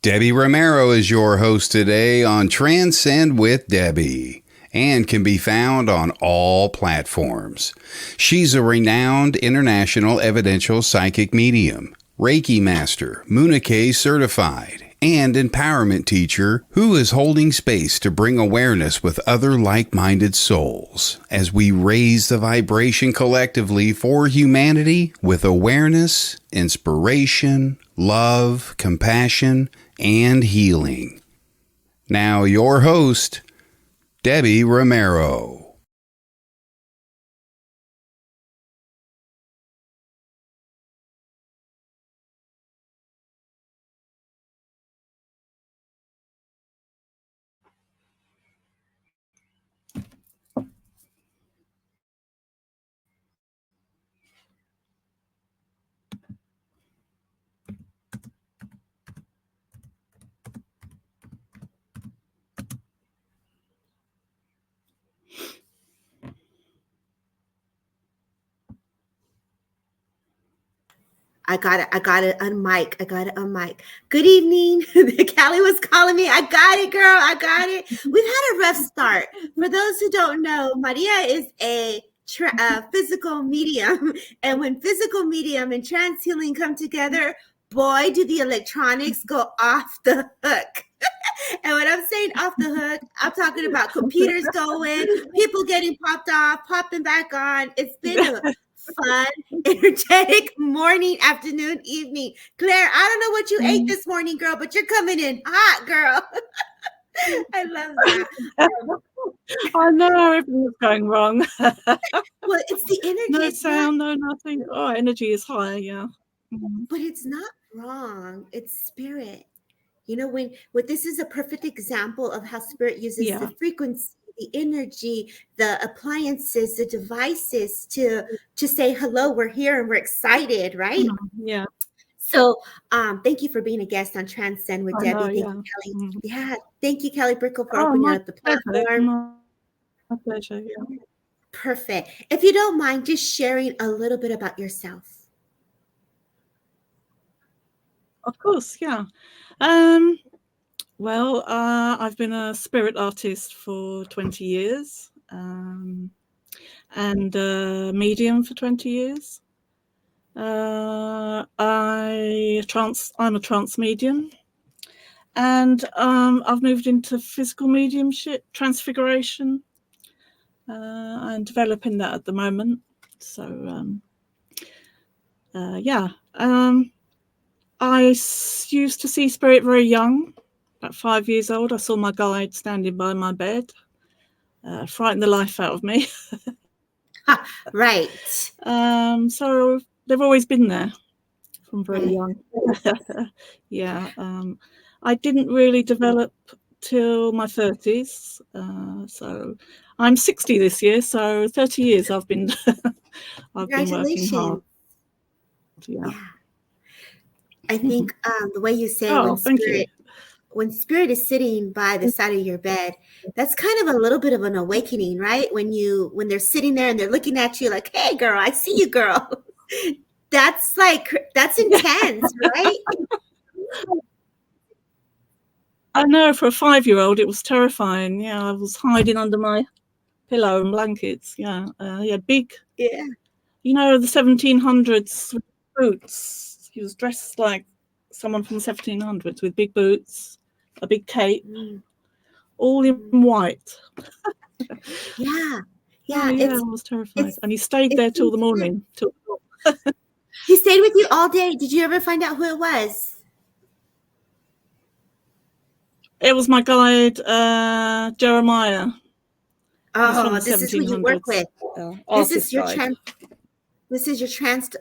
Debbie Romero is your host today on Transcend with Debbie and can be found on all platforms. She's a renowned international evidential psychic medium, Reiki master, Munike certified, and empowerment teacher who is holding space to bring awareness with other like-minded souls as we raise the vibration collectively for humanity with awareness, inspiration, love, compassion, and healing. Now your host, Debbie Romero. I got it on mic. Good evening. Callie was calling me. I got it, girl. I got it. We've had a rough start. For those who don't know, Maria is a physical medium. And when physical medium and trance healing come together, boy, do the electronics go off the hook. And when I'm saying off the hook, I'm talking about computers going, people getting popped off, popping back on. It's been a fun, energetic morning, afternoon, evening. Claire, I don't know what you ate this morning, girl, but you're coming in hot, girl. I love that. I know everything's going wrong. Well, it's the energy. No sound, no nothing. Oh, energy is high, yeah. But it's not wrong. It's spirit. You know, what this is a perfect example of how spirit uses the frequency, the energy, the appliances, the devices to say hello, we're here and we're excited, right? Yeah. So thank you for being a guest on Transcend with Debbie. Thank you, Kelly. Yeah, thank you, Kelly Brickle, for opening up the platform. My pleasure, yeah. Perfect. If you don't mind, just sharing a little bit about yourself. Of course, yeah. Well, I've been a spirit artist for 20 years and a medium for 20 years. I'm a trance medium, and I've moved into physical mediumship, transfiguration, and developing that at the moment. So, I used to see spirit very young. About 5 years old, I saw my guide standing by my bed. Frightened the life out of me. Right. So they've always been there from very young. Yeah. I didn't really develop till my 30s. So I'm 60 this year. So 30 years I've been working hard. Yeah. I think the way you say when spirit is sitting by the side of your bed, that's kind of a little bit of an awakening, right? When they're sitting there and they're looking at you like, hey girl, I see you, girl. That's intense, right? I know, for a 5-year-old it was terrifying. Yeah, I was hiding under my pillow and blankets. Yeah. He had big, the 1700s boots. He was dressed like someone from the 1700s with big boots, a big cape, all in white. Yeah. I was terrified. And he stayed there till the morning. He stayed with you all day. Did you ever find out who it was? It was my guide, Jeremiah. Oh, this is who you work with. This is your trance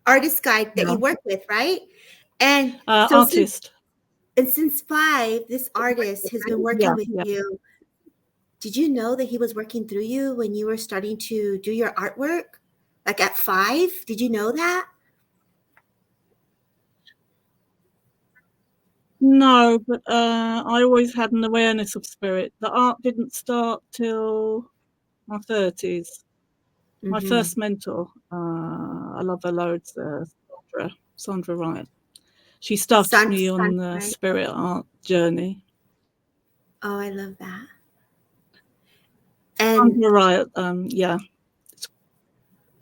artist guide that you work with, right? And artist. Since 5, this artist has been working with you. Did you know that he was working through you when you were starting to do your artwork? Like at 5? Did you know that? No, but I always had an awareness of spirit. The art didn't start till my 30s. My first mentor, I love her loads, Sandra Wright. she started me on the spirit art journey. Oh, I love that. And you're right. Yeah.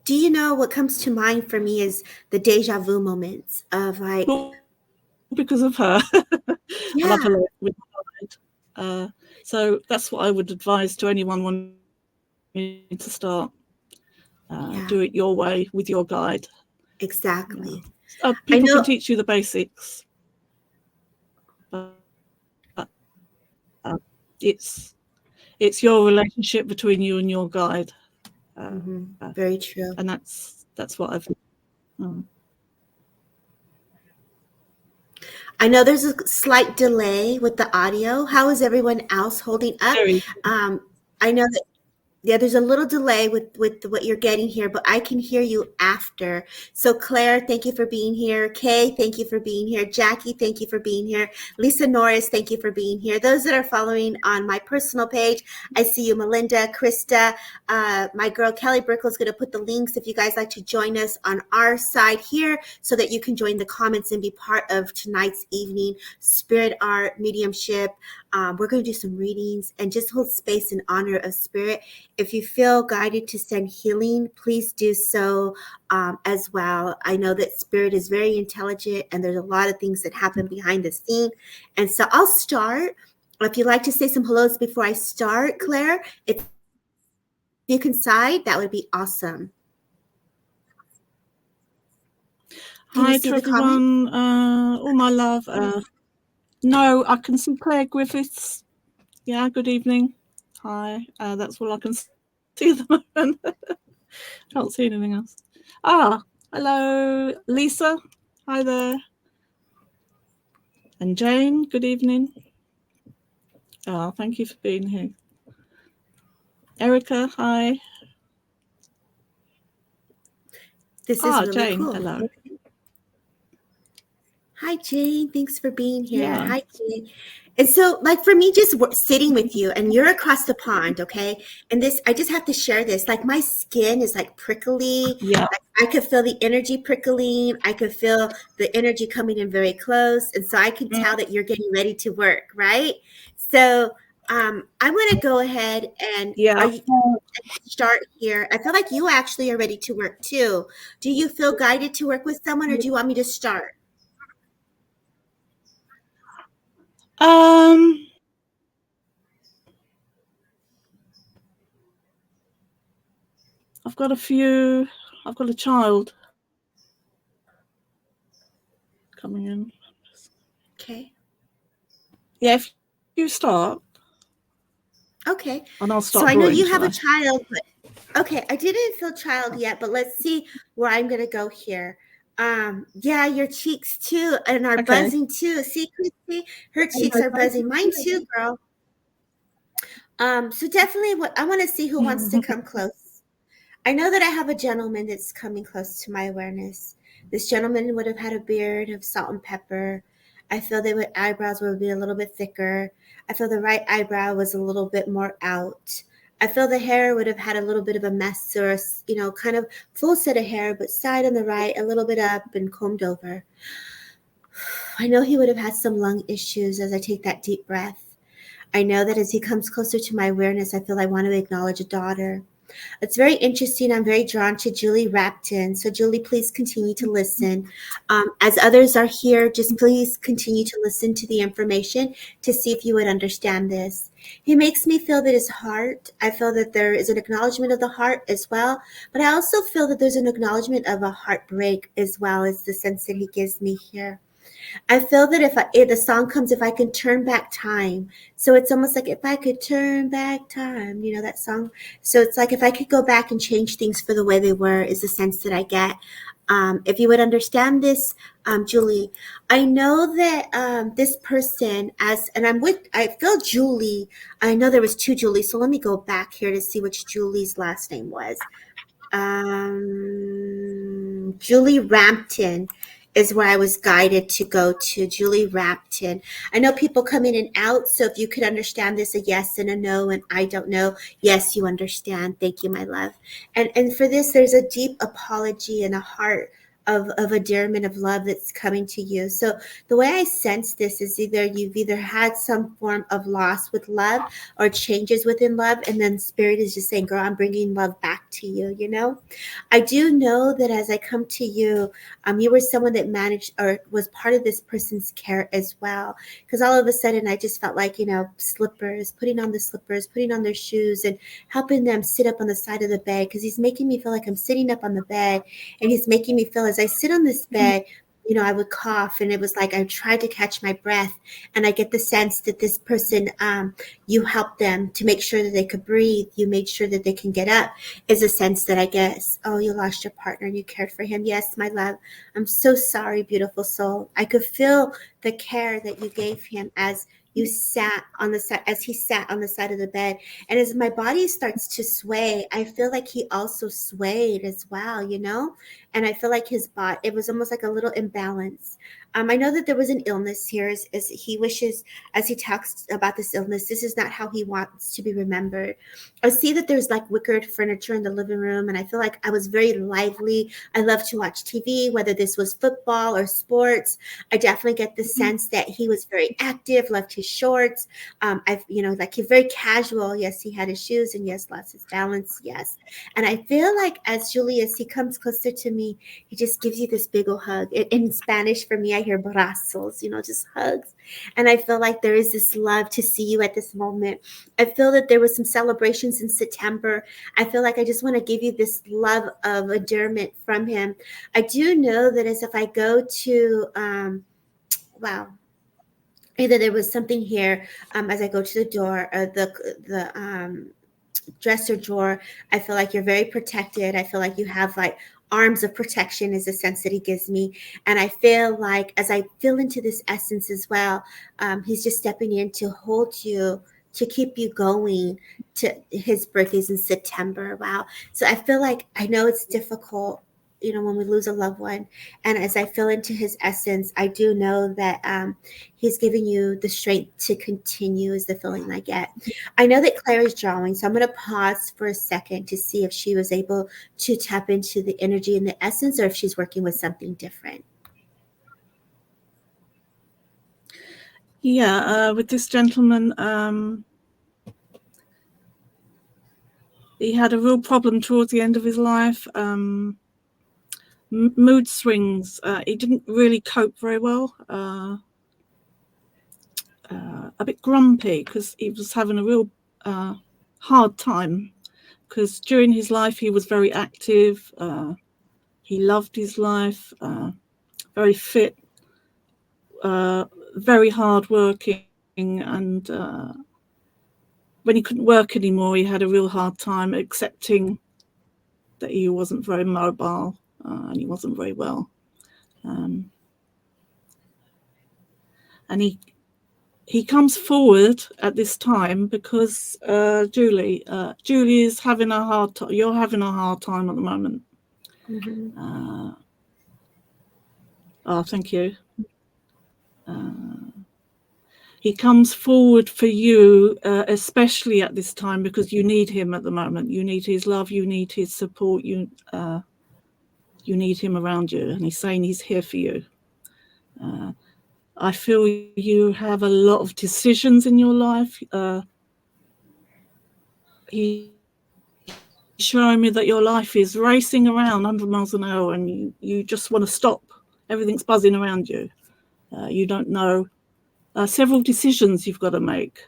Do you know what comes to mind for me is the deja vu moments of like, because of her. yeah. I love her with so that's what I would advise to anyone wanting to start. Do it your way with your guide. Exactly. Yeah. People can teach you the basics, but it's your relationship between you and your guide. Very true. And that's what I've. I know there's a slight delay with the audio. How is everyone else holding up? I know that there's a little delay with what you're getting here, but I can hear you after. So Claire, thank you for being here. Kay, thank you for being here. Jackie, thank you for being here. Lisa Norris, thank you for being here. Those that are following on my personal page, I see you. Melinda, Krista, my girl Kelly Brickle is going to put the links if you guys like to join us on our side here so that you can join the comments and be part of tonight's evening spirit art, mediumship. We're going to do some readings and just hold space in honor of spirit. If you feel guided to send healing, please do so as well. I know that spirit is very intelligent and there's a lot of things that happen behind the scene. And so I'll start. If you'd like to say some hellos before I start, Claire, if you can side, that would be awesome. Hi to everyone. All my love. No, I can see Claire Griffiths. Yeah, good evening. Hi. That's all I can see at the moment. Can't see anything else. Hello, Lisa. Hi there. And Jane, good evening. Thank you for being here. Erica, hi. This is really Jane, cool. hello. Hi, Jane. Thanks for being here. Yeah. Hi, Jane. And so, like, for me, just sitting with you, and you're across the pond, okay? And this, I just have to share this. Like, my skin is like prickly. Yeah. Like, I could feel the energy prickling. I could feel the energy coming in very close. And so I can tell that you're getting ready to work, right? So I want to go ahead and start here. I feel like you actually are ready to work too. Do you feel guided to work with someone, or do you want me to start? I've got a child coming in. Okay. Yeah, if you start. Okay. And I'll start. So I know you have a child, but okay, I didn't feel child yet, but let's see where I'm gonna go here. Yeah, your cheeks too, and are buzzing too. See, Christy, her cheeks are buzzing. Mine too, girl. So definitely what I want to see who wants to come close. I know that I have a gentleman that's coming close to my awareness. This gentleman would have had a beard of salt and pepper. I feel their eyebrows would be a little bit thicker. I feel the right eyebrow was a little bit more out. I feel the hair would have had a little bit of a mess or, kind of full set of hair, but side on the right, a little bit up and combed over. I know he would have had some lung issues as I take that deep breath. I know that as he comes closer to my awareness, I feel I want to acknowledge a daughter. It's very interesting. I'm very drawn to Julie Rapton. So Julie, please continue to listen. As others are here, just please continue to listen to the information to see if you would understand this. He makes me feel that his heart, I feel that there is an acknowledgement of the heart as well, but I also feel that there's an acknowledgement of a heartbreak as well as the sense that he gives me here. I feel that if the song comes, if I can turn back time. So it's almost like if I could turn back time, that song. So it's like if I could go back and change things for the way they were is the sense that I get. If you would understand this, Julie, I know that this person I feel Julie. I know there was two Julie. So let me go back here to see which Julie's last name was. Julie Rampton is where I was guided to go to. Julie Rapton. I know people come in and out, so if you could understand this, a yes and a no, and I don't know. Yes, you understand. Thank you, my love. And for this, there's a deep apology and a heart of endearment, of love that's coming to you. So the way I sense this is either you've either had some form of loss with love or changes within love, and then spirit is just saying, girl, I'm bringing love back to you, you know? I do know that as I come to you, you were someone that managed or was part of this person's care as well. Because all of a sudden I just felt like, you know, slippers, putting on the slippers, putting on their shoes and helping them sit up on the side of the bed, because he's making me feel like I'm sitting up on the bed, and he's making me feel as I sit on this bed, you know, I would cough, and it was like I tried to catch my breath, and I get the sense that this person, you helped them to make sure that they could breathe. You made sure that they can get up. Is a sense that I guess, oh, you lost your partner and you cared for him. Yes, my love. I'm so sorry, beautiful soul. I could feel the care that you gave him as you sat on the side, as he sat on the side of the bed. And as my body starts to sway, I feel like he also swayed as well, you know? And I feel like his body, it was almost like a little imbalance. I know that there was an illness here as he wishes, as he talks about this illness, this is not how he wants to be remembered. I see that there's like wicker furniture in the living room, and I feel like I was very lively. I love to watch TV, whether this was football or sports. I definitely get the sense that he was very active, loved his shorts. I've, you know, like he's very casual. Yes, he had his shoes, and yes, lost his balance. Yes. And I feel like as Julius, he comes closer to me, he just gives you this big old hug. In Spanish, for me, I hear brazos, you know, just hugs. And I feel like there is this love to see you at this moment. I feel that there was some celebrations in September. I feel like I just want to give you this love of endearment from him. I do know that as if I go to, wow, either there was something here as I go to the door, the dresser drawer. I feel like you're very protected. I feel like you have like arms of protection is the sense that he gives me. And I feel like as I feel into this essence as well, he's just stepping in to hold you, to keep you going. To his birthday's in September. Wow. So I feel like, I know it's difficult, you know, when we lose a loved one. And as I feel into his essence, I do know that he's giving you the strength to continue is the feeling I get. I know that Claire is drawing, so I'm going to pause for a second to see if she was able to tap into the energy and the essence, or if she's working with something different. Yeah, with this gentleman, he had a real problem towards the end of his life. Mood swings. He didn't really cope very well. A bit grumpy because he was having a real hard time, because during his life he was very active. He loved his life, very fit, very hardworking, and when he couldn't work anymore, he had a real hard time accepting that he wasn't very mobile and he wasn't very well. And he comes forward at this time because Julie is having a hard time. You're having a hard time at the moment. Mm-hmm. Thank you. He comes forward for you, especially at this time, because you need him at the moment. You need his love. You need his support. You need him around you, and he's saying he's here for you. I feel you have a lot of decisions in your life. He's showing me that your life is racing around 100 miles an hour, and you just want to stop. Everything's buzzing around you. You don't know. Several decisions you've got to make.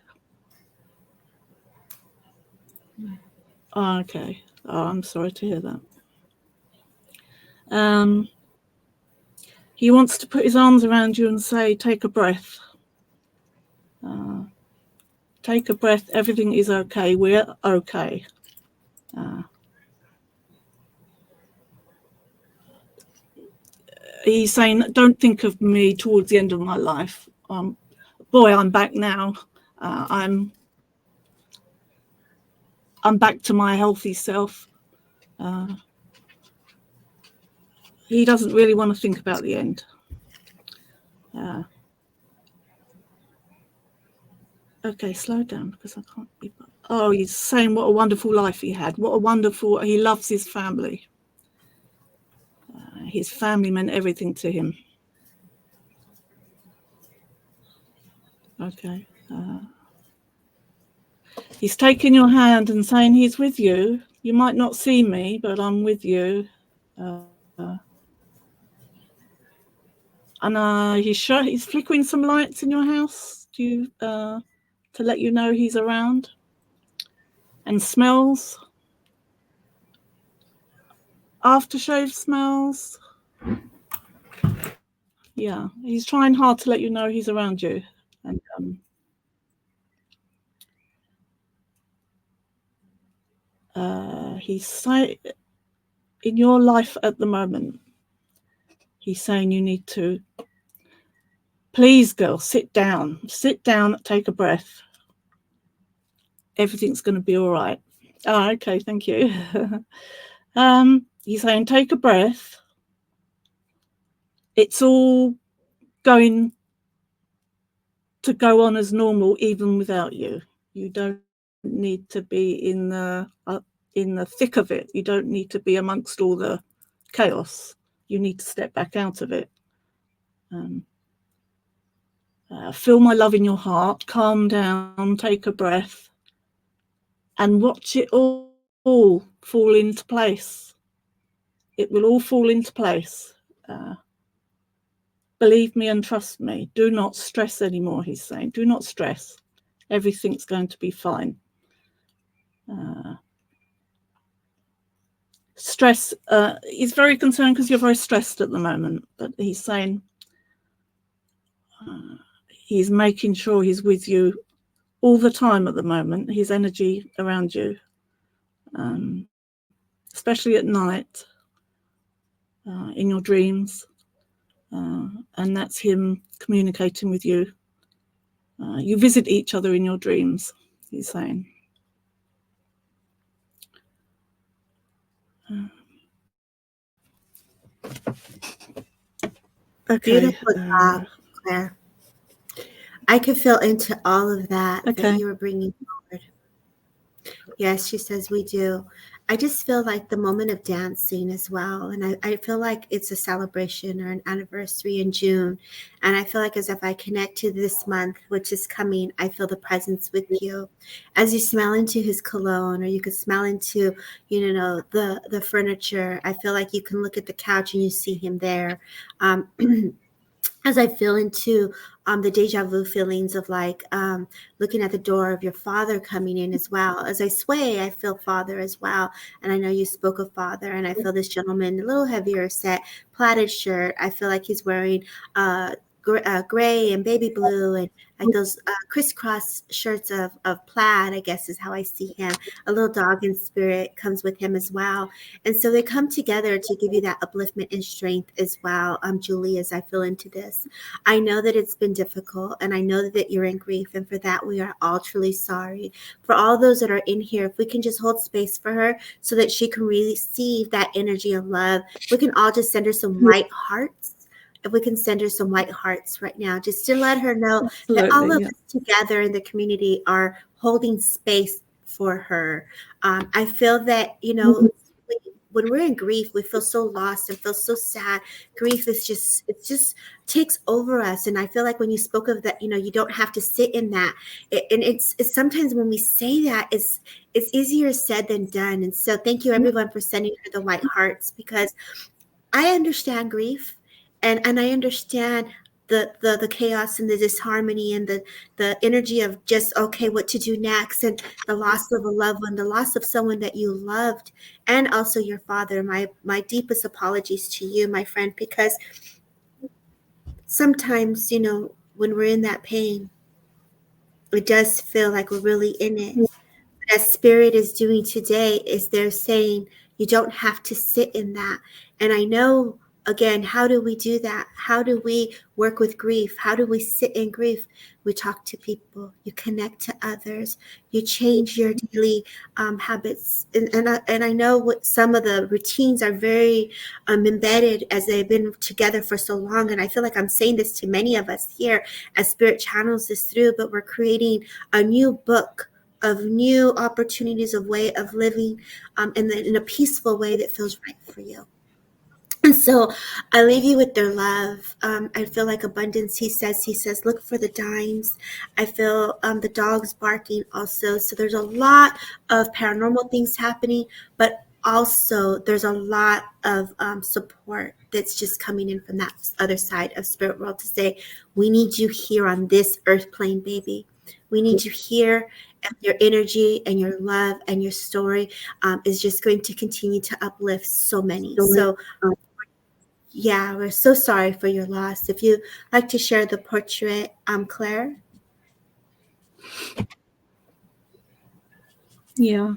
Okay. I'm sorry to hear that. He wants to put his arms around you and say, take a breath. Take a breath. Everything is okay. We're okay. He's saying, don't think of me towards the end of my life. Boy, I'm back now. I'm back to my healthy self. He doesn't really want to think about the end. Okay, slow down because I can't be. Oh, he's saying what a wonderful life he had. He loves his family. His family meant everything to him. Okay. He's taking your hand and saying he's with you. You might not see me, but I'm with you. And he's flickering some lights in your house to let you know he's around. And smells. Aftershave smells. Yeah, he's trying hard to let you know he's around you. And he's saying, in your life at the moment, he's saying you need to, please, girl, sit down, take a breath. Everything's going to be all right. Oh, okay, thank you. He's saying, take a breath. It's all going to go on as normal, even without you. You don't need to be in the thick of it. You don't need to be amongst all the chaos. You need to step back out of it. Feel my love in your heart. Calm down. Take a breath, and watch it all fall into place. It will all fall into place. Believe me and trust me. Do not stress anymore, he's saying. Do not stress. Everything's going to be fine. Stress, he's very concerned because you're very stressed at the moment, but he's saying he's making sure he's with you all the time at the moment, his energy around you, especially at night, in your dreams. And that's him communicating with you. You visit each other in your dreams, he's saying. Okay. Beautiful job, Claire. I could feel into all of that that you were bringing forward. Yes, she says we do. I just feel like the moment of dancing as well. And I feel like it's a celebration or an anniversary in June. And I feel like as if I connect to this month, which is coming, I feel the presence with you. As you smell into his cologne, or you could smell into, the furniture, I feel like you can look at the couch and you see him there. As I feel into the deja vu feelings of like looking at the door of your father coming in as well. As I sway, I feel father as well. And I know you spoke of father, and I feel this gentleman, a little heavier set, plaited shirt. I feel like he's wearing gray and baby blue, and like those crisscross shirts of plaid, I guess is how I see him. A little dog in spirit comes with him as well. And so they come together to give you that upliftment and strength as well. Julie, as I feel into this, I know that it's been difficult, and I know that you're in grief, and for that we are all truly sorry. For all those that are in here, if we can just hold space for her so that she can receive that energy of love, we can all just send her some white hearts. If we can send her some white hearts right now, just to let her know that all of us together in the community are holding space for her. I feel that, when we're in grief, we feel so lost and feel so sad. Grief is it just takes over us. And I feel like when you spoke of that, you don't have to sit in that. And it's sometimes when we say that, it's easier said than done. And so thank you everyone for sending her the white hearts, because I understand grief. And I understand the chaos and the disharmony and the energy of just, okay, what to do next, and the loss of a loved one, the loss of someone that you loved, and also your father. My deepest apologies to you, my friend, because sometimes, when we're in that pain, it does feel like we're really in it. But as Spirit is doing today, is they're saying you don't have to sit in that. And I know, again, how do we do that? How do we work with grief? How do we sit in grief? We talk to people. You connect to others. You change your daily habits. And I know what some of the routines are very embedded as they've been together for so long. And I feel like I'm saying this to many of us here as Spirit channels this through, but we're creating a new book of new opportunities of way of living in a peaceful way that feels right for you. And so I leave you with their love. I feel like abundance. He says, look for the dimes. I feel the dogs barking also. So there's a lot of paranormal things happening, but also there's a lot of support that's just coming in from that other side of spirit world to say, we need you here on this earth plane, baby. We need you here. And your energy and your love and your story is just going to continue to uplift so many. So yeah, we're so sorry for your loss. If you'd like to share the portrait, Claire. Yeah.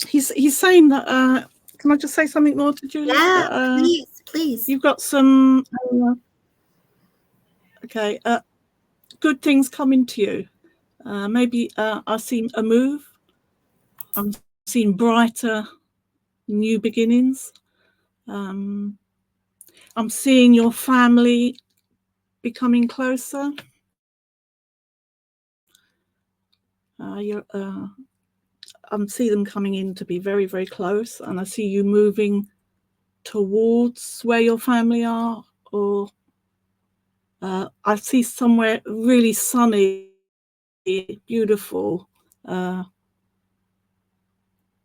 He's saying that. Can I just say something more to Julie? Yeah, That, please. You've got some. Okay. Good things coming to you. Maybe I see a move. I'm seeing brighter, new beginnings. I'm seeing your family becoming closer. I see them coming in to be very, very close, and I see you moving towards where your family are, or I see somewhere really sunny, beautiful, like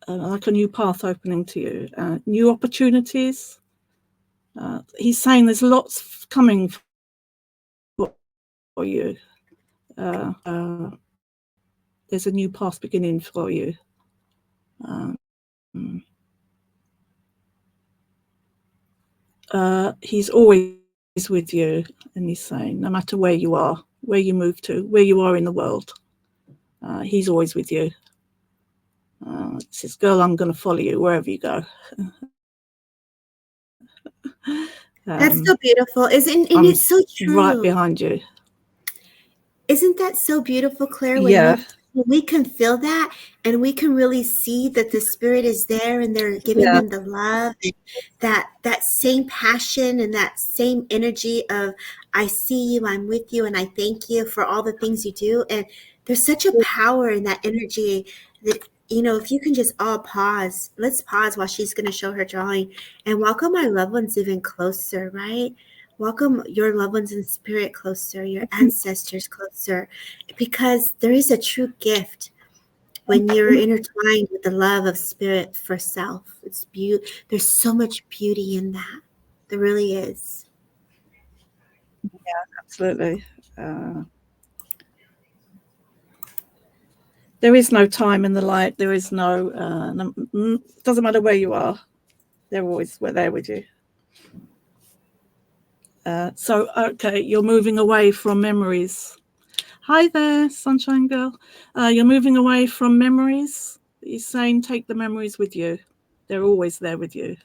a new path opening to you, new opportunities. He's saying there's lots coming for you. There's a new path beginning for you. He's always with you, and he's saying, no matter where you are, where you move to, where you are in the world, he's always with you. He says, girl, I'm going to follow you wherever you go. That's so beautiful. And it's so true. Right behind you. Isn't that so beautiful, Claire? Yeah. When we can feel that, and we can really see that the spirit is there, and they're giving them the love, that same passion and that same energy of, I see you, I'm with you, and I thank you for all the things you do. And there's such a power in that energy that, if you can just all pause, let's pause while she's going to show her drawing and welcome our loved ones even closer, right? Welcome your loved ones in spirit closer, your ancestors closer, because there is a true gift when you're intertwined with the love of spirit for self. It's there's so much beauty in that. There really is. Yeah, absolutely. There is no time in the light. There is no, doesn't matter where you are. We're there with you. So, okay, you're moving away from memories. Hi there, Sunshine Girl. You're moving away from memories. He's saying take the memories with you. They're always there with you.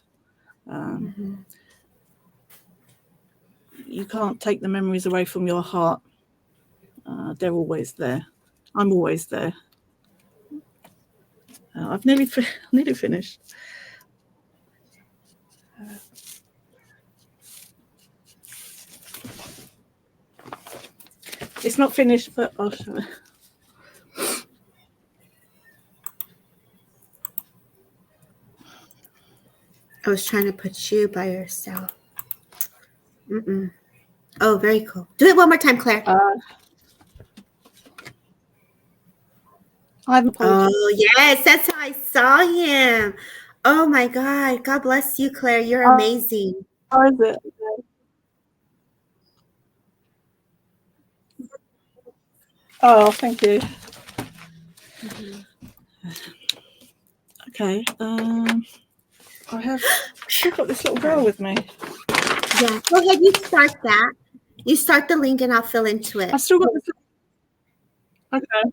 You can't take the memories away from your heart. They're always there. I'm always there. I've nearly finished. It's not finished, but I'll show it. I was trying to put you by yourself. Oh, very cool. Do it one more time, Claire. Oh, yes, that's how I saw him. Oh my God. God bless you, Claire. You're amazing. How is it? Oh, thank you. Okay. I've got this little girl with me. Yeah, go ahead. You start that. You start the link and I'll fill into it. I still got this. Okay.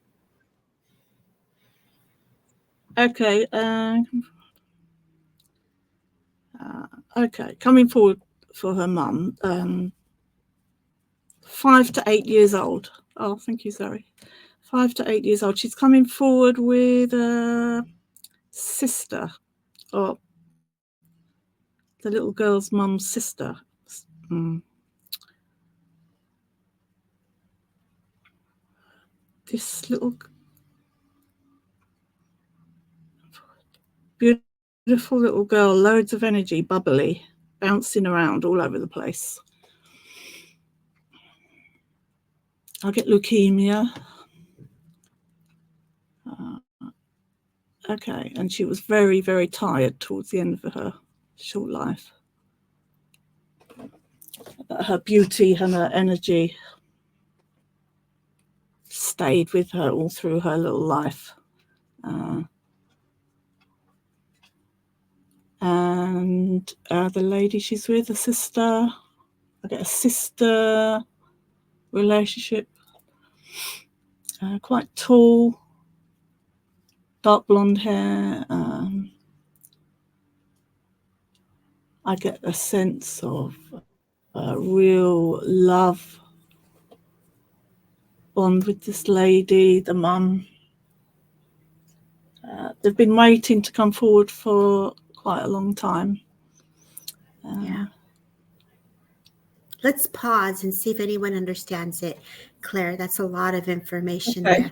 Okay. Coming forward for her mum, 5 to 8 years old. Oh, thank you, Zoe. 5 to 8 years old. She's coming forward with a sister, or the little girl's mum's sister. This little beautiful little girl, loads of energy, bubbly, bouncing around all over the place. I get leukemia. Okay, and she was very, very tired towards the end of her short life. But her beauty and her energy stayed with her all through her little life. And the lady she's with, a sister, I get a sister relationship, quite tall, dark blonde hair. I get a sense of real love bond with this lady, the mum. They've been waiting to come forward for quite a long time. Yeah. Let's pause and see if anyone understands it. Claire, that's a lot of information there.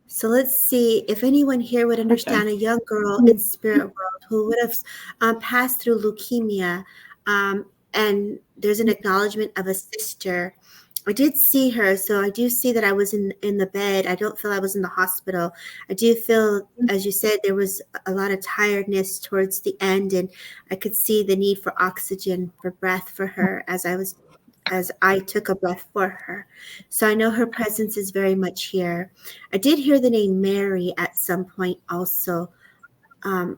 So let's see if anyone here would understand a young girl in spirit world who would have passed through leukemia. And there's an acknowledgement of a sister. I did see her, so I do see that I was in the bed. I don't feel I was in the hospital. I do feel, as you said, there was a lot of tiredness towards the end, and I could see the need for oxygen, for breath for her as I took a breath for her. So I know her presence is very much here. I did hear the name Mary at some point also.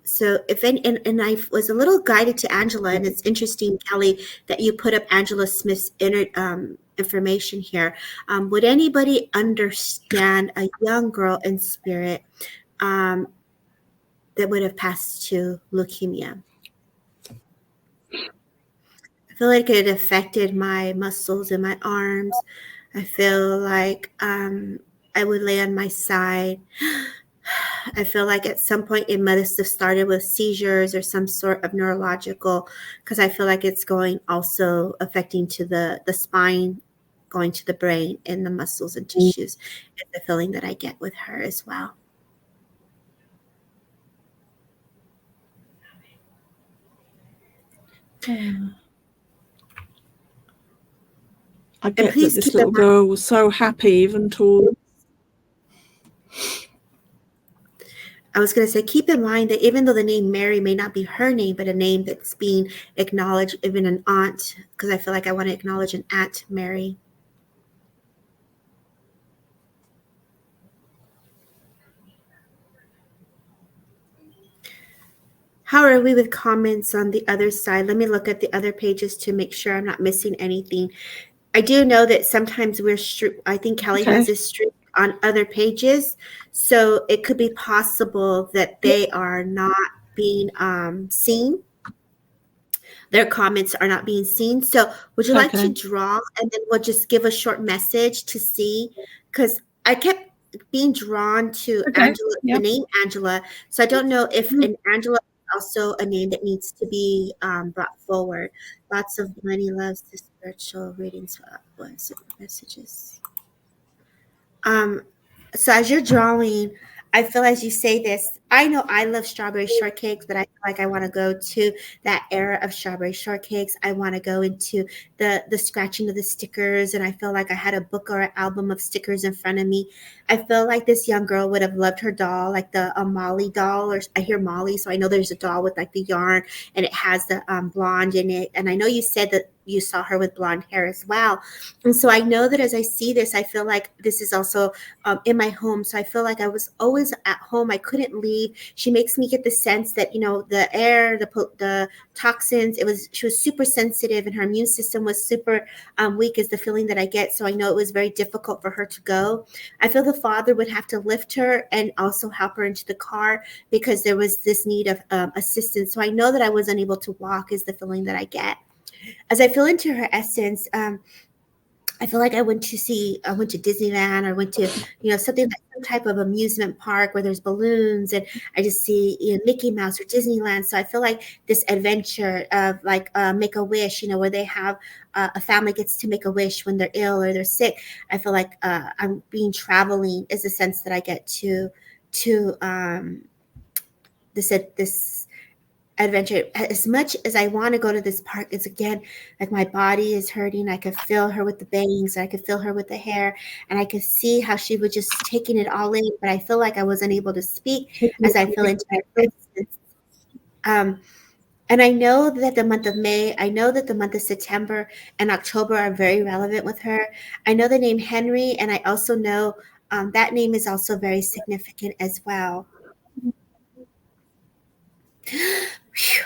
So if any, and I was a little guided to Angela, and it's interesting, Kelly, that you put up Angela Smith's information here. Would anybody understand a young girl in spirit that would have passed to leukemia? I feel like it affected my muscles in my arms. I feel like I would lay on my side. I feel like at some point it must have started with seizures or some sort of neurological, because I feel like it's going also affecting to the spine, going to the brain and the muscles and tissues, and the feeling that I get with her as well. I get that this little girl was so happy even towards... I was going to say, keep in mind that even though the name Mary may not be her name, but a name that's being acknowledged, even an aunt, because I feel like I want to acknowledge an Aunt Mary. How are we with comments on the other side? Let me look at the other pages to make sure I'm not missing anything. I do know that sometimes I think Kelly has this streak on other pages, so it could be possible that they are not being seen. Their comments are not being seen. So would you like to draw, and then we'll just give a short message to see, because I kept being drawn to Angela, the name Angela. So I don't know if an Angela is also a name that needs to be brought forward. Lots of money loves the spiritual readings. What is it? Messages. So as you're drawing, I feel as you say this, I know I love strawberry shortcakes, but I feel like I want to go to that era of strawberry shortcakes. I want to go into the scratching of the stickers, and I feel like I had a book or an album of stickers in front of me. I feel like this young girl would have loved her doll, like the Molly doll, or I hear Molly, so I know there's a doll with like the yarn, and it has the blonde in it. And I know you said that you saw her with blonde hair as well. And so I know that as I see this, I feel like this is also in my home. So I feel like I was always at home. I couldn't leave. She makes me get the sense that, you know, the air, the toxins, she was super sensitive, and her immune system was super weak, is the feeling that I get. So I know it was very difficult for her to go. I feel the father would have to lift her and also help her into the car, because there was this need of assistance. So I know that I was unable to walk, is the feeling that I get. As I feel into her essence, I feel like I went to Disneyland, or went to, you know, something like some type of amusement park where there's balloons, and I just see, you know, Mickey Mouse or Disneyland. So I feel like this adventure of like make a wish, you know, where they have a family gets to make a wish when they're ill or they're sick. I feel like I'm being traveling is the sense that I get to this adventure. As much as I want to go to this park, it's again like my body is hurting. I could feel her with the bangs, I could feel her with the hair, and I could see how she was just taking it all in. But I feel like I wasn't able to speak as I fell into her presence. And I know that the month of May, I know that the month of September and October are very relevant with her. I know the name Henry, and I also know that name is also very significant as well. Phew.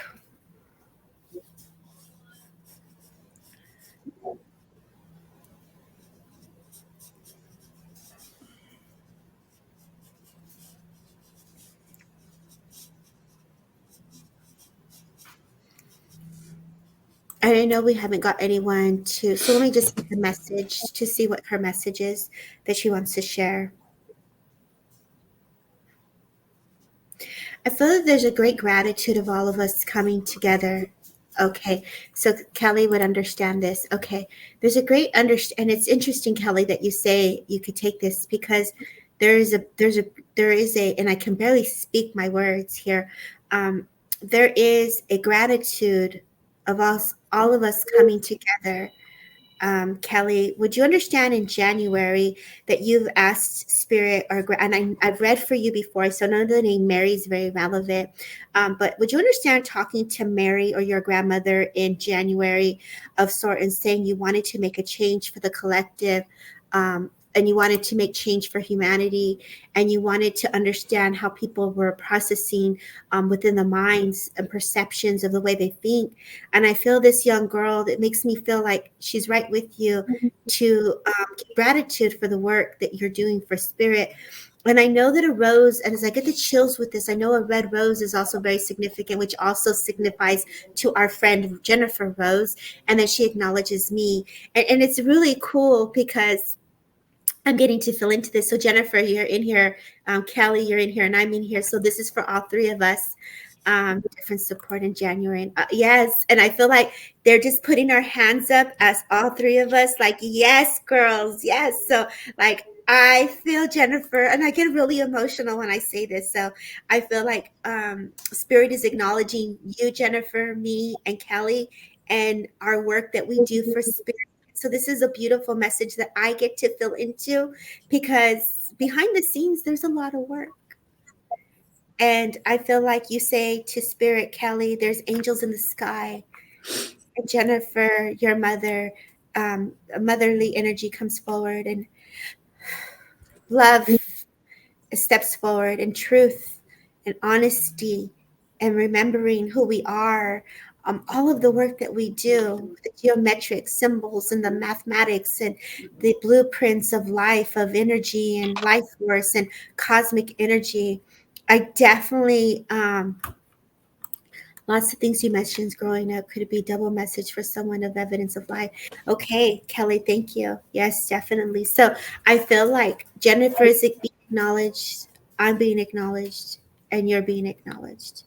And I know we haven't got anyone to, so let me just get the message to see what her message is that she wants to share. I feel that there's a great gratitude of all of us coming together. Okay, so Kelly would understand this. Okay, there's a great and it's interesting, Kelly, that you say you could take this because there is a, and I can barely speak my words here. There is a gratitude of us, all of us coming together. Kelly, would you understand in January that you've asked Spirit and I've read for you before, so none of the name Mary is very relevant. But would you understand talking to Mary or your grandmother in January of sort and saying you wanted to make a change for the collective, and you wanted to make change for humanity, and you wanted to understand how people were processing within the minds and perceptions of the way they think. And I feel this young girl that makes me feel like she's right with you to give gratitude for the work that you're doing for Spirit. And I know that a rose, and as I get the chills with this, I know a red rose is also very significant, which also signifies to our friend Jennifer Rose, and that she acknowledges me. And it's really cool because I'm getting to fill into this. So Jennifer, you're in here. Kelly, you're in here, and I'm in here. So this is for all three of us. Different support in January. Yes, and I feel like they're just putting our hands up as all three of us. Like, yes, girls, yes. So like I feel Jennifer, and I get really emotional when I say this. So I feel like Spirit is acknowledging you, Jennifer, me, and Kelly, and our work that we do for Spirit. So this is a beautiful message that I get to fill into because behind the scenes, there's a lot of work. And I feel like you say to Spirit, Kelly, there's angels in the sky. And Jennifer, your mother, motherly energy comes forward, and love steps forward, and truth and honesty and remembering who we are. All of the work that we do, the geometric symbols and the mathematics and the blueprints of life, of energy and life force and cosmic energy. I definitely, lots of things you mentioned growing up. Could it be a double message for someone of evidence of life? Okay, Kelly, thank you. Yes, definitely. So I feel like Jennifer is being acknowledged, I'm being acknowledged, and you're being acknowledged.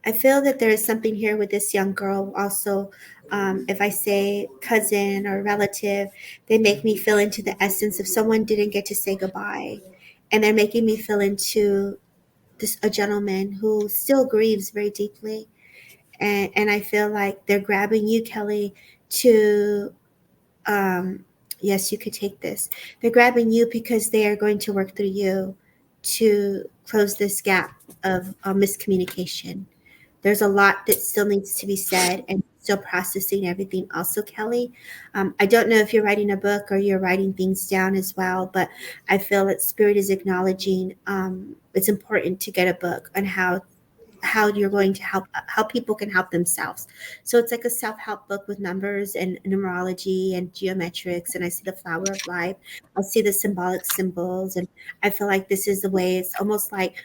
I feel that there is something here with this young girl also. If I say cousin or relative, they make me feel into the essence of someone didn't get to say goodbye. And they're making me feel into this a gentleman who still grieves very deeply. And I feel like they're grabbing you, Kelly, to yes, you could take this. They're grabbing you because they are going to work through you to close this gap of miscommunication. There's a lot that still needs to be said and still processing everything also, Kelly. I don't know if you're writing a book or you're writing things down as well, but I feel that Spirit is acknowledging it's important to get a book on how you're going to help, how people can help themselves. So it's like a self-help book with numbers and numerology and geometrics, and I see the flower of life, I see the symbolic symbols, and I feel like this is the way. It's almost like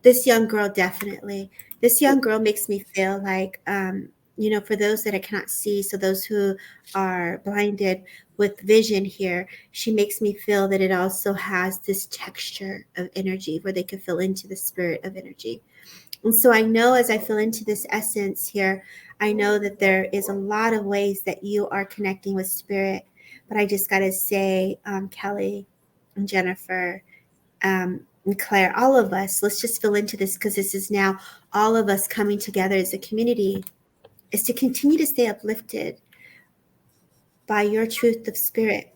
this young girl, definitely this young girl makes me feel like for those that I cannot see, so those who are blinded with vision here, she makes me feel that it also has this texture of energy where they can feel into the spirit of energy. And so I know as I feel into this essence here, I know that there is a lot of ways that you are connecting with Spirit. But I just got to say, Kelly and Jennifer, And Claire, all of us, let's just fill into this, because this is now all of us coming together as a community, is to continue to stay uplifted by your truth of spirit,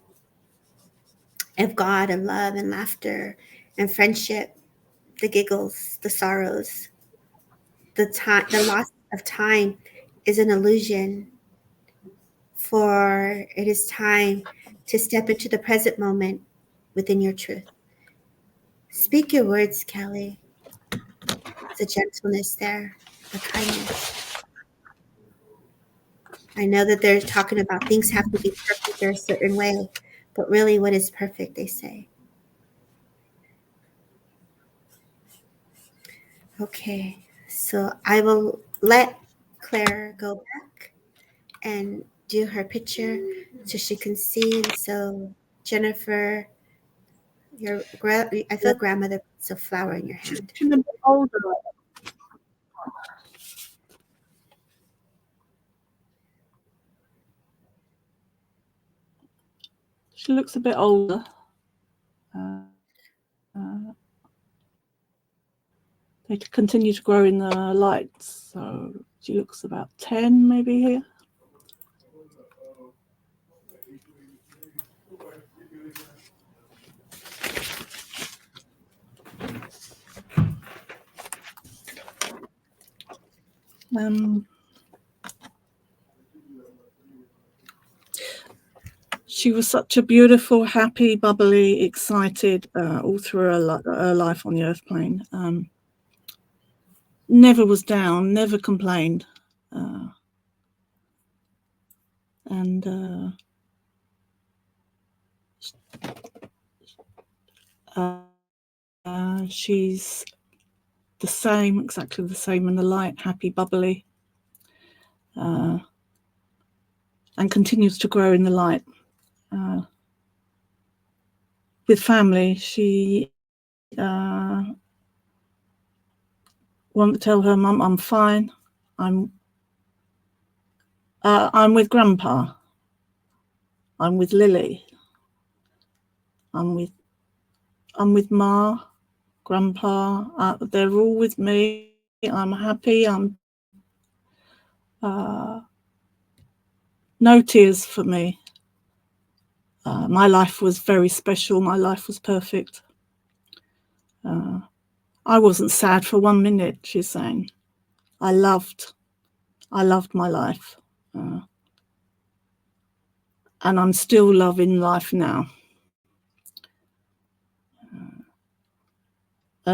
of God and love and laughter and friendship, the giggles, the sorrows, the time, the loss of time is an illusion, for it is time to step into the present moment within your truth. Speak your words, Kelly. The gentleness there, the kindness. I know that they're talking about things have to be perfect or a certain way, but really, what is perfect, they say. Okay, so I will let Claire go back and do her picture so she can see. And so, Jennifer, I feel grandmother puts a flower in your hand. She's a bit older. She looks a bit older. They continue to grow in the lights, so she looks about 10 maybe here. She was such a beautiful, happy, bubbly, excited all through her life on the earth plane. Never was down, never complained. She's the same, exactly the same in the light, happy, bubbly, and continues to grow in the light. With family, she won't tell her mum, I'm fine. I'm with Grandpa. I'm with Lily. I'm with Ma, Grandpa. They're all with me. I'm happy. No tears for me. My life was very special. My life was perfect. I wasn't sad for 1 minute, she's saying. I loved my life. And I'm still loving life now.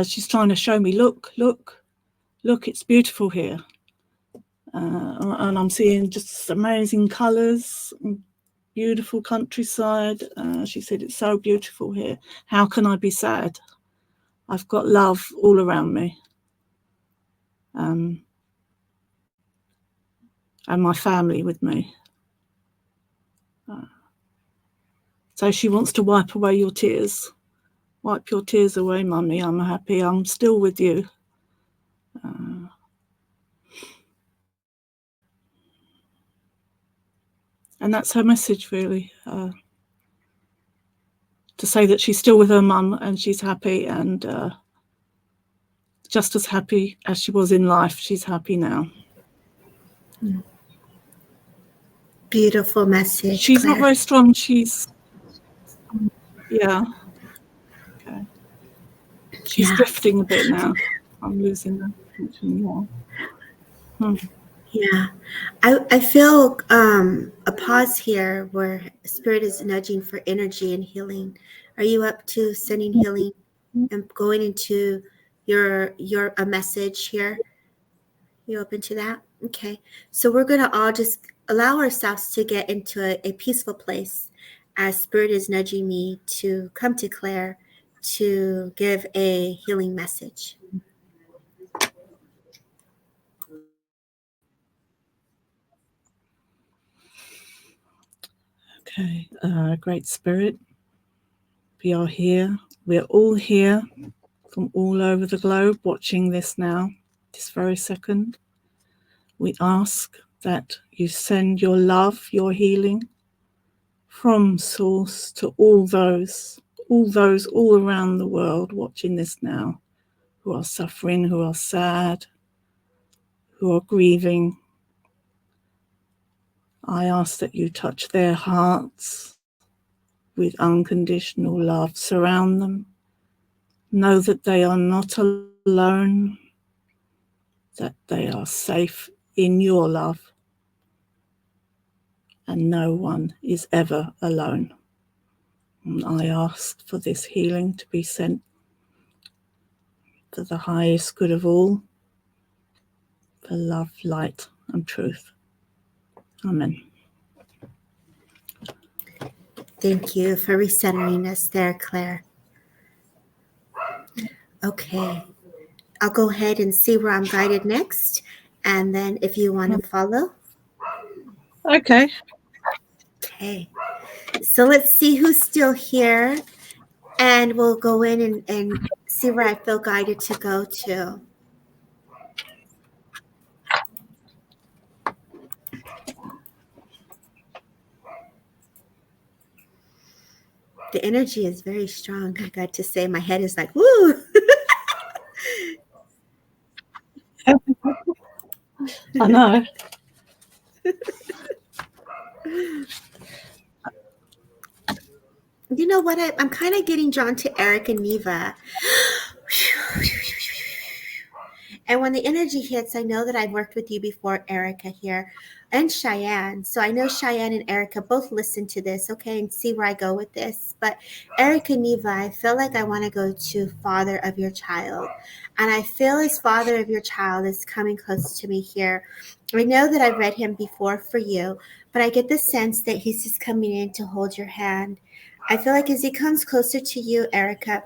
She's trying to show me, look, it's beautiful here. And I'm seeing just amazing colours, beautiful countryside. She said, it's so beautiful here. How can I be sad? I've got love all around me. And my family with me. So she wants to wipe away your tears. Wipe your tears away, Mummy. I'm happy. I'm still with you. And that's her message, really. To say that she's still with her mum and she's happy, and just as happy as she was in life, she's happy now. Beautiful message. She's Claire. not very strong. She's, yeah. Okay. She's drifting a bit now. I'm losing her attention. Yeah. Yeah, I feel a pause here where Spirit is nudging for energy and healing. Are you up to sending healing and going into a message here? You open to that? Okay. So we're going to all just allow ourselves to get into a peaceful place as Spirit is nudging me to come to Claire to give a healing message. Okay, Great Spirit, we are here. We're all here from all over the globe watching this now, this very second. We ask that you send your love, your healing from Source to all those all those all around the world watching this now, who are suffering, who are sad, who are grieving. I ask that you touch their hearts with unconditional love. Surround them. Know that they are not alone, that they are safe in your love, and no one is ever alone. And I ask for this healing to be sent for the highest good of all, for love, light, and truth. Amen. Thank you for recentering us there, Claire. Okay, I'll go ahead and see where I'm guided next. And then if you want to follow. Okay. Okay, so let's see who's still here. And we'll go in and see where I feel guided to go to. The energy is very strong. I got to say, my head is like, woo. I know. You know what? I'm kind of getting drawn to Eric and Neva. And when the energy hits, I know that I've worked with you before, Erica here, and Cheyenne. So I know Cheyenne and Erica both listen to this, okay, and see where I go with this. But Erica Neva, I feel like I want to go to father of your child. And I feel as father of your child is coming close to me here. I know that I've read him before for you, but I get the sense that he's just coming in to hold your hand. I feel like as he comes closer to you, Erica,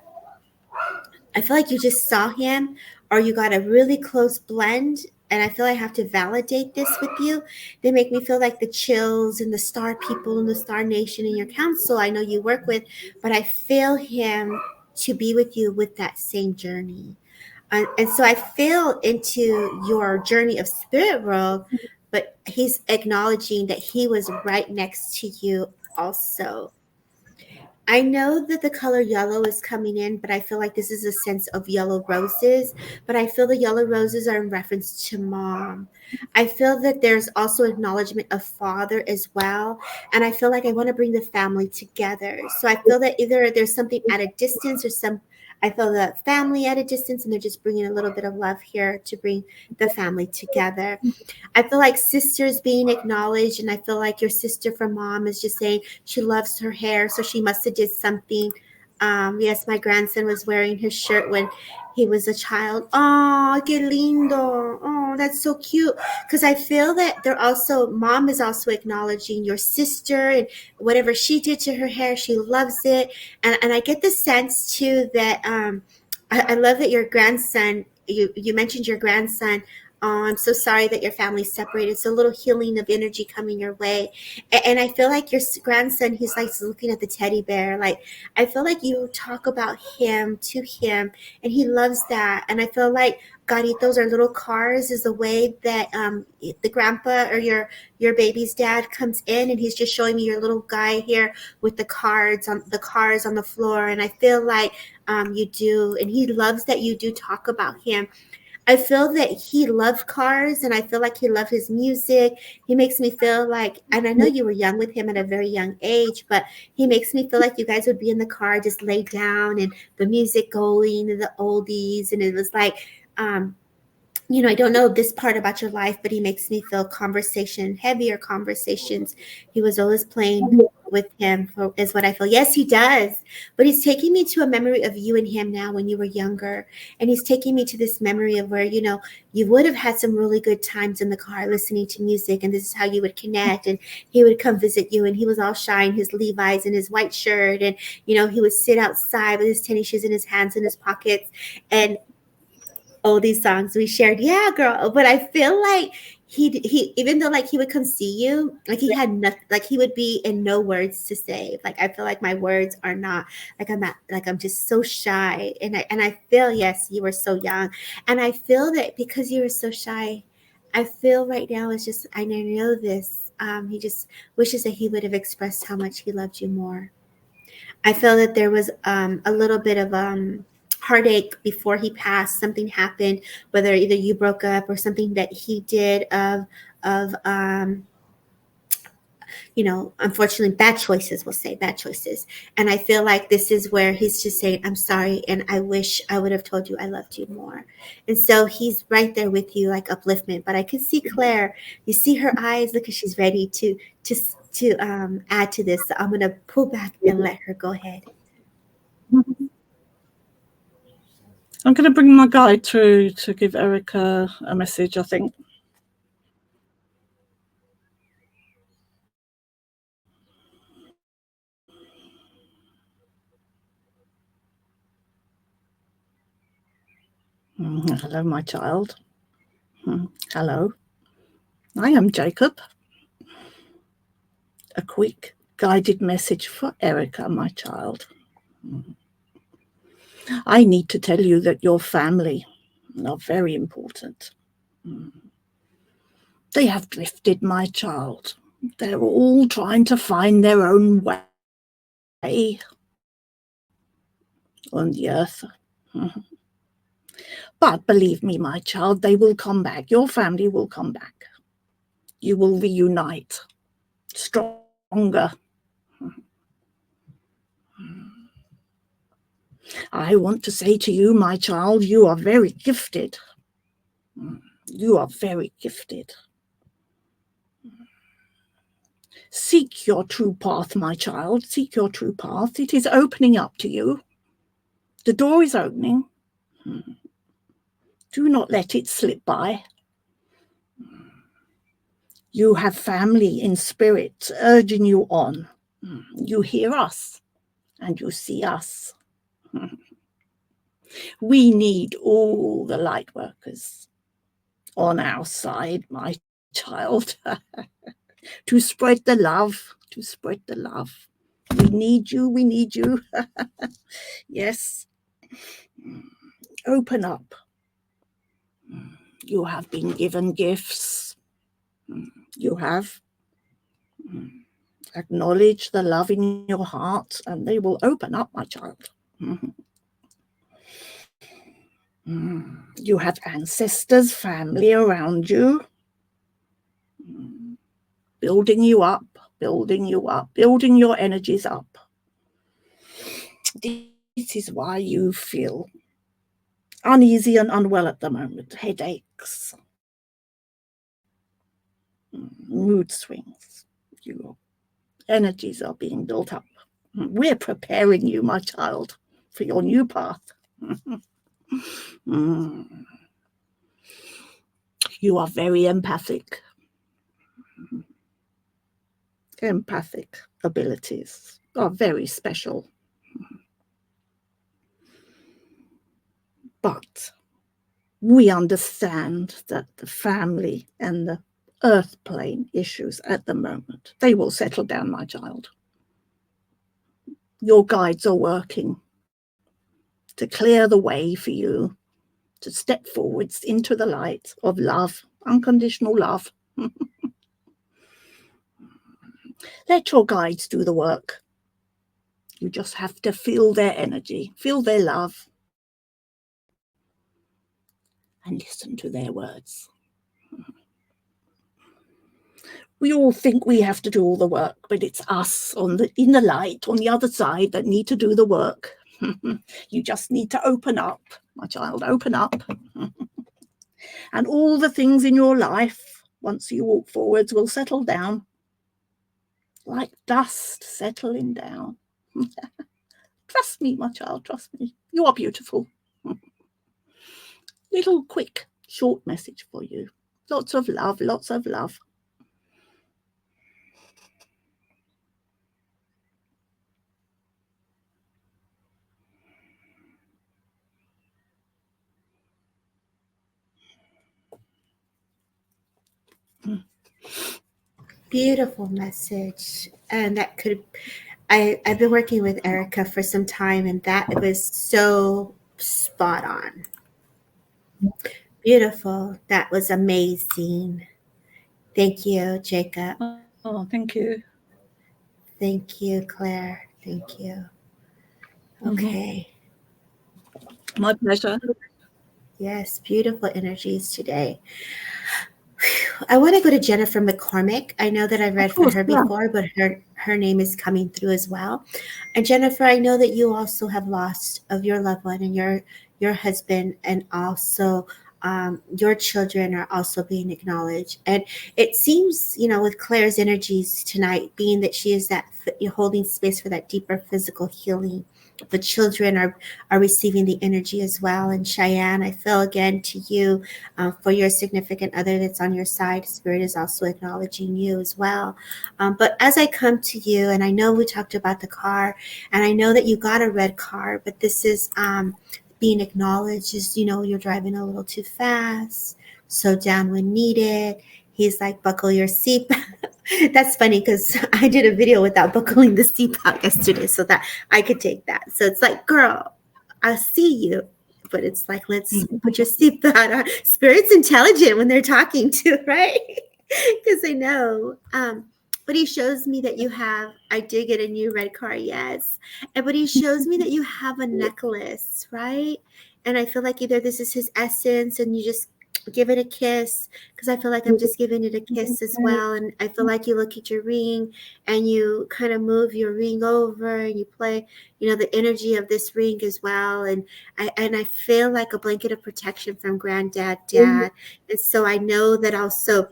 I feel like you just saw him or you got a really close blend. And I feel I have to validate this with you. They make me feel like the chills and the star people and the star nation in your council I know you work with, but I feel him to be with you with that same journey. And so I feel into your journey of spirit world, but he's acknowledging that he was right next to you also. I know that the color yellow is coming in, but I feel like this is a sense of yellow roses. But I feel the yellow roses are in reference to mom. I feel that there's also acknowledgement of father as well. And I feel like I want to bring the family together. So I feel that either there's something at a distance or I feel the family at a distance and they're just bringing a little bit of love here to bring the family together. I feel like sisters being acknowledged, and I feel like your sister from mom is just saying she loves her hair, so she must have did something. Yes, my grandson was wearing his shirt when he was a child. Oh, que lindo. Oh, that's so cute. Because I feel that mom is also acknowledging your sister and whatever she did to her hair, she loves it. And I get the sense too that I love that your grandson, you mentioned your grandson. Oh, I'm so sorry that your family's separated. It's a little healing of energy coming your way. And I feel like your grandson, he's like looking at the teddy bear. Like, I feel like you talk about him to him, and he loves that. And I feel like garitos or little cars is the way that the grandpa or your baby's dad comes in, and he's just showing me your little guy here with the cars on the floor. And I feel like you do, and he loves that you do talk about him. I feel that he loved cars, and I feel like he loved his music. He makes me feel like, and I know you were young with him at a very young age, but he makes me feel like you guys would be in the car just laid down and the music going and the oldies. And it was like, I don't know this part about your life, but he makes me feel heavier conversations. He was always playing with him is what I feel. Yes, he does. But he's taking me to a memory of you and him now when you were younger. And he's taking me to this memory of where, you would have had some really good times in the car listening to music. And this is how you would connect. And he would come visit you. And he was all shy in his Levi's and his white shirt. And, he would sit outside with his tennis shoes in his hands in his pockets. And all these songs we shared. Yeah, girl. But I feel like he even though like he would come see you, like he had nothing, like he would be in no words to say. Like I feel like my words are not like I'm just so shy. And I feel, yes, you were so young. And I feel that because you were so shy, I feel right now it's just, I know this. He just wishes that he would have expressed how much he loved you more. I feel that there was a little bit of heartache before he passed. Something happened, whether either you broke up or something that he did of unfortunately bad choices. We'll say bad choices. And I feel like this is where he's just saying, I'm sorry, and I wish I would have told you I loved you more. And so he's right there with you, like upliftment. But I can see Claire. You see her eyes. Look, at she's ready to add to this. So I'm gonna pull back and let her go ahead. I'm going to bring my guide through to give Erica a message, I think. Hello, my child. Hello. I am Jacob. A quick guided message for Erica, my child. I need to tell you that your family are very important. They have drifted, my child. They're all trying to find their own way on the earth. But believe me, my child, they will come back. Your family will come back. You will reunite stronger. I want to say to you, my child, you are very gifted. You are very gifted. Seek your true path, my child. Seek your true path. It is opening up to you. The door is opening. Do not let it slip by. You have family in spirit urging you on. You hear us and you see us. We need all the light workers on our side, my child, to spread the love, to spread the love. We need you, we need you. Yes. Open up. You have been given gifts. You have. Acknowledge the love in your heart and they will open up, my child. You have ancestors, family around you, building you up, building you up, building your energies up. This is why you feel uneasy and unwell at the moment. Headaches, mood swings. Your energies are being built up. We're preparing you, my child, for your new path. You are very empathic. Empathic abilities are very special. But we understand that the family and the earth plane issues at the moment, they will settle down, my child. Your guides are working to clear the way for you to step forwards into the light of love, unconditional love. Let your guides do the work. You just have to feel their energy, feel their love, and listen to their words. We all think we have to do all the work, but it's us in the light on the other side that need to do the work. You just need to open up, my child, open up. And all the things in your life, once you walk forwards, will settle down like dust settling down. Trust me, my child, trust me. You are beautiful. Little quick, short message for you. Lots of love, lots of love. Beautiful message. And that I've been working with Erica for some time, and that was so spot on. Beautiful. That was amazing. Thank you, Jacob. Oh, thank you. Thank you, Claire. Thank you. Okay. My pleasure. Yes, beautiful energies today. I want to go to Jennifer McCormick. I know that I've read Of for course, her yeah. before, but her name is coming through as well. And Jennifer, I know that you also have lost of your loved one and your husband, and also your children are also being acknowledged. And it seems, with Claire's energies tonight, being that she is that you're holding space for that deeper physical healing. The children are receiving the energy as well. And Cheyenne, I feel again to you for your significant other that's on your side. Spirit is also acknowledging you as well. But as I come to you, and I know we talked about the car, and I know that you got a red car, but this is being acknowledged as, you're driving a little too fast, slow down when needed. He's like, buckle your seatbelt. That's funny because I did a video without buckling the seatbelt yesterday so that I could take that. So it's like, girl, I see you, but it's like, let's put your seatbelt on. Spirit's intelligent when they're talking to, right? Because they know. But he shows me that I did get a new red car, yes. But he shows me that you have a necklace, right? And I feel like either this is his essence and you just give it a kiss, because I feel like I'm just giving it a kiss as well. And I feel like you look at your ring and you kind of move your ring over and you play, the energy of this ring as well. And I feel like a blanket of protection from granddad, dad. And so I know that also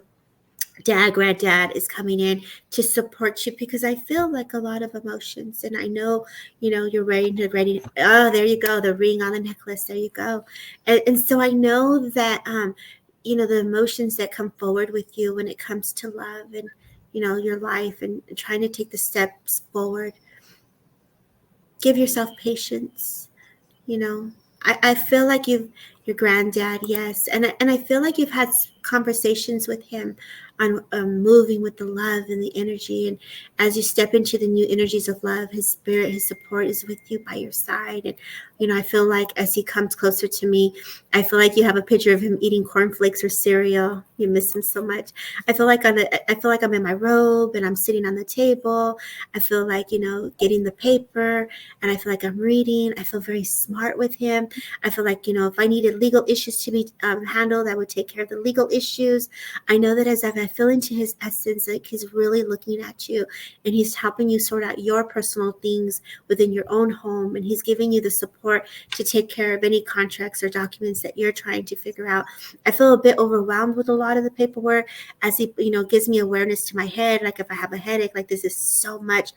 granddad is coming in to support you, because I feel like a lot of emotions, and I know, you're ready. Oh, there you go. The ring on the necklace. There you go. And so I know that, the emotions that come forward with you when it comes to love and, your life and trying to take the steps forward. Give yourself patience. I feel like your granddad, yes, and I feel like you've had conversations with him on moving with the love and the energy, and as you step into the new energies of love, his spirit, his support is with you by your side. And I feel like as he comes closer to me, I feel like you have a picture of him eating cornflakes or cereal. You miss him so much. I feel like I'm in my robe and I'm sitting on the table. I feel like, getting the paper, and I feel like I'm reading. I feel very smart with him. I feel like, if I needed legal issues to be handled, I would take care of the legal issues. I know that as I feel into his essence, like he's really looking at you and he's helping you sort out your personal things within your own home. And he's giving you the support to take care of any contracts or documents that you're trying to figure out. I feel a bit overwhelmed with a lot of the paperwork as he, gives me awareness to my head. Like if I have a headache, like this is so much.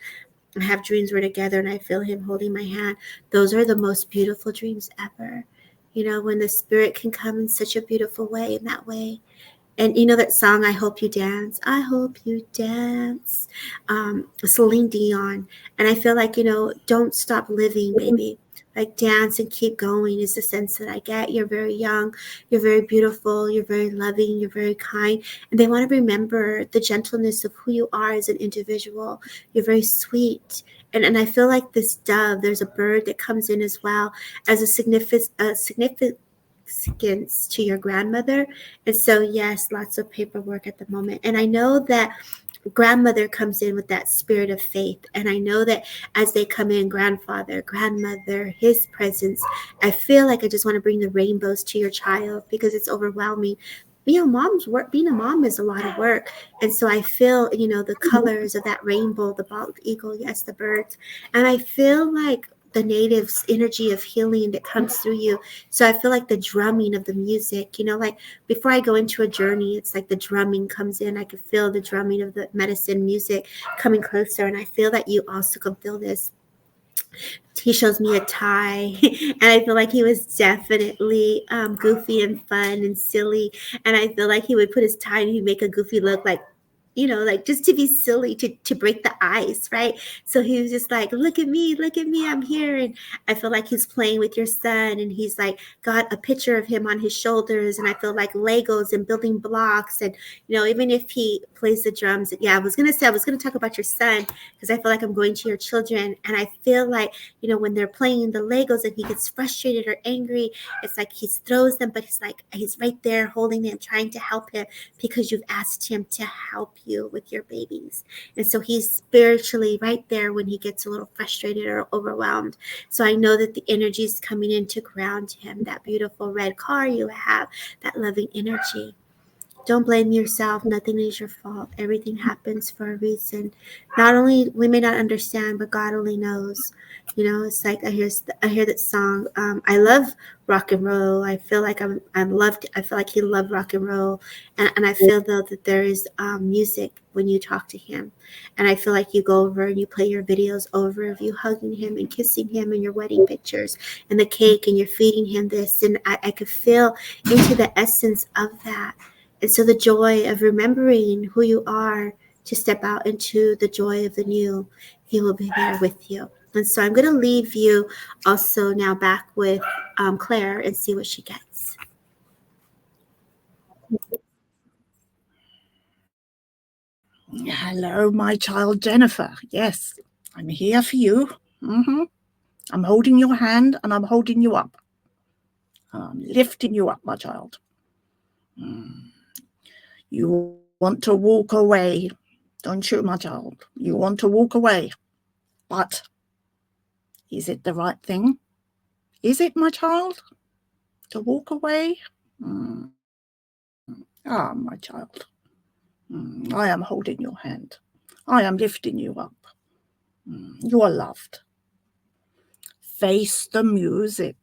I have dreams we're together and I feel him holding my hand. Those are the most beautiful dreams ever. When the spirit can come in such a beautiful way, in that way. And that song, I Hope You Dance. I hope you dance. Celine Dion. And I feel like, don't stop living, baby. Like dance and keep going is the sense that I get. You're very young. You're very beautiful. You're very loving. You're very kind. And they want to remember the gentleness of who you are as an individual. You're very sweet. And I feel like this dove, there's a bird that comes in as well as a significance to your grandmother. And so, yes, lots of paperwork at the moment. And I know that grandmother comes in with that spirit of faith. And I know that as they come in, grandfather, grandmother, his presence, I feel like I just want to bring the rainbows to your child because it's overwhelming. Mom's work, being a mom is a lot of work. And so I feel, the colors of that rainbow, the bald eagle, yes, the birds. And I feel like the natives' energy of healing that comes through you. So I feel like the drumming of the music, like before I go into a journey, it's like the drumming comes in. I can feel the drumming of the medicine music coming closer. And I feel that you also can feel this. He shows me a tie and I feel like he was definitely goofy and fun and silly. And I feel like he would put his tie and he'd make a goofy look, like like just to be silly, to break the ice, right? So he was just like, look at me, I'm here. And I feel like he's playing with your son and he's like got a picture of him on his shoulders. And I feel like Legos and building blocks. And, even if he plays the drums, I was going to talk about your son because I feel like I'm going to your children. And I feel like, when they're playing the Legos and he gets frustrated or angry, it's like he throws them, but he's right there holding them, trying to help him because you've asked him to help you with your babies. And so he's spiritually right there when he gets a little frustrated or overwhelmed. So I know that the energy is coming in to ground him, that beautiful red car you have, that loving energy. Don't blame yourself. Nothing is your fault. Everything happens for a reason. Not only we may not understand, but God only knows. You know, it's like I hear that song. I love rock and roll. I feel like I feel like he loved rock and roll, and I feel though that there is music when you talk to him, and I feel like you go over and you play your videos over of you hugging him and kissing him and your wedding pictures and the cake, and you're feeding him this, and I could feel into the essence of that. And so the joy of remembering who you are to step out into the joy of the new, he will be there with you. And so I'm going to leave you also now back with Claire and see what she gets. Hello, my child Jennifer. Yes, I'm here for you. I'm holding your hand and I'm holding you up. I'm lifting you up, my child. You want to walk away, don't you, my child? You want to walk away. But is it the right thing? Is it, my child, to walk away? Ah, my child. I am holding your hand. I am lifting you up. You are loved. Face the music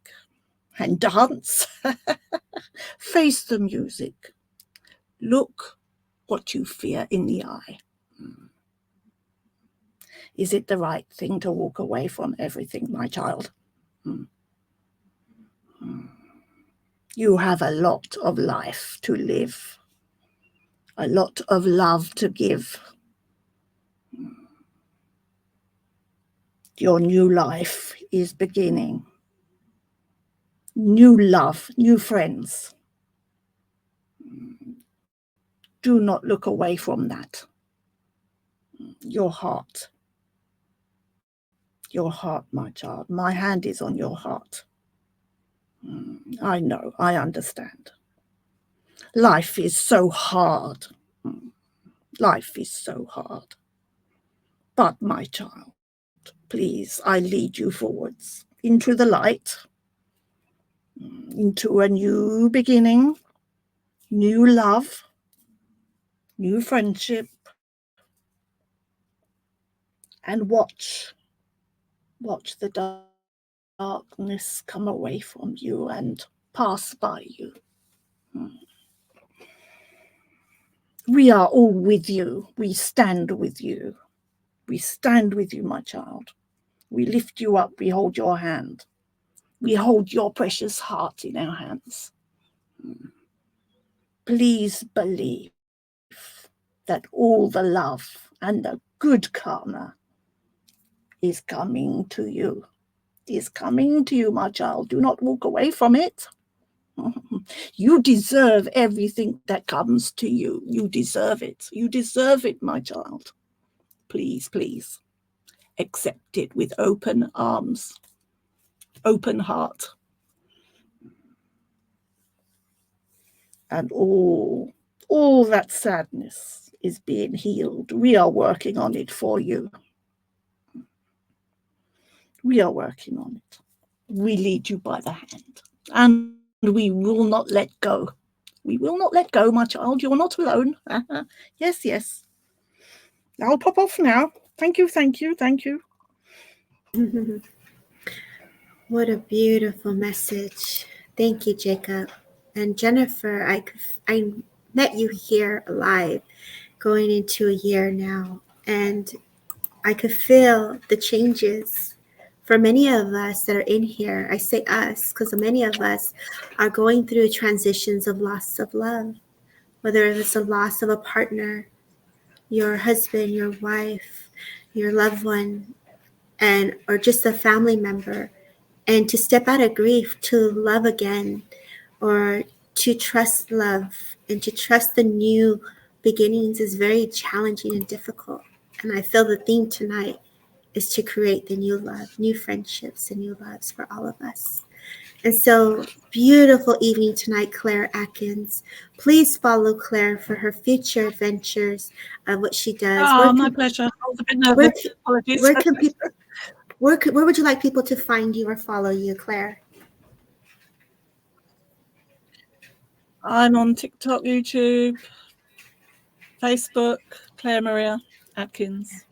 and dance. Face the music. Look what you fear in the eye. Is it the right thing to walk away from everything, my child? You have a lot of life to live, a lot of love to give. Your new life is beginning. New love, new friends. Do not look away from that. Your heart, my child. My hand is on your heart. I know, I understand. Life is so hard. Life is so hard. But my child, please, I lead you forwards into the light, into a new beginning, new love, new friendship, and watch the darkness come away from you and pass by you. We are all with you. We stand with you. We stand with you, my child. We lift you up. We hold your hand. We hold your precious heart in our hands. Please believe that all the love and the good karma is coming to you. Is coming to you, my child. Do not walk away from it. You deserve everything that comes to you. You deserve it. You deserve it, my child. Please, please, accept it with open arms, open heart. And all that sadness is being healed. We are working on it for you. We are working on it. We lead you by the hand, and we will not let go. We will not let go, my child. You're not alone. Yes, yes. I'll pop off now. Thank you, thank you, thank you. What a beautiful message. Thank you, Jacob. And Jennifer, I met you here alive going into a year now, and I could feel the changes for many of us that are in here. I say us because many of us are going through transitions of loss of love, whether it's a loss of a partner, your husband, your wife, your loved one, and or just a family member. And to step out of grief to love again, or to trust love and to trust the new beginnings is very challenging and difficult. And I feel the theme tonight is to create the new love, new friendships, and new loves for all of us. And so, beautiful evening tonight, Claire Atkins. Please follow Claire for her future adventures of what she does. Oh, my pleasure. I was a bit nervous. Apologies. Where can people? Where would you like people to find you or follow you, Claire? I'm on TikTok, YouTube, Facebook, Claire Maria Atkins.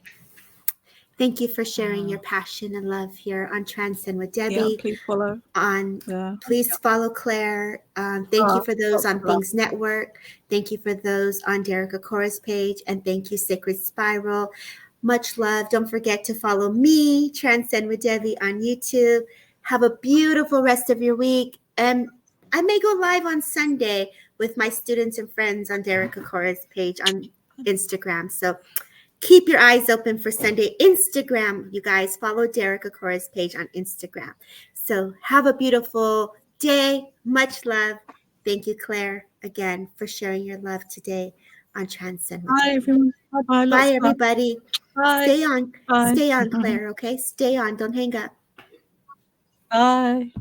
Thank you for sharing your passion and love here on Transcend with Debbie. Yeah, please follow. Please follow Claire. Thank you for those on Things Network. Thank you for those on Derek Akora's page. And thank you, Sacred Spiral. Much love. Don't forget to follow me, Transcend with Debbie, on YouTube. Have a beautiful rest of your week. And I may go live on Sunday with my students and friends on Derek Akora's page on Instagram. So keep your eyes open for Sunday. Instagram, you guys. Follow Derek Akora's page on Instagram. So have a beautiful day. Much love. Thank you, Claire, again, for sharing your love today on Transcend. Bye, everyone. Bye-bye. Bye, everybody. Bye. Stay on. Bye. Stay on, Claire, okay? Stay on. Don't hang up. Bye.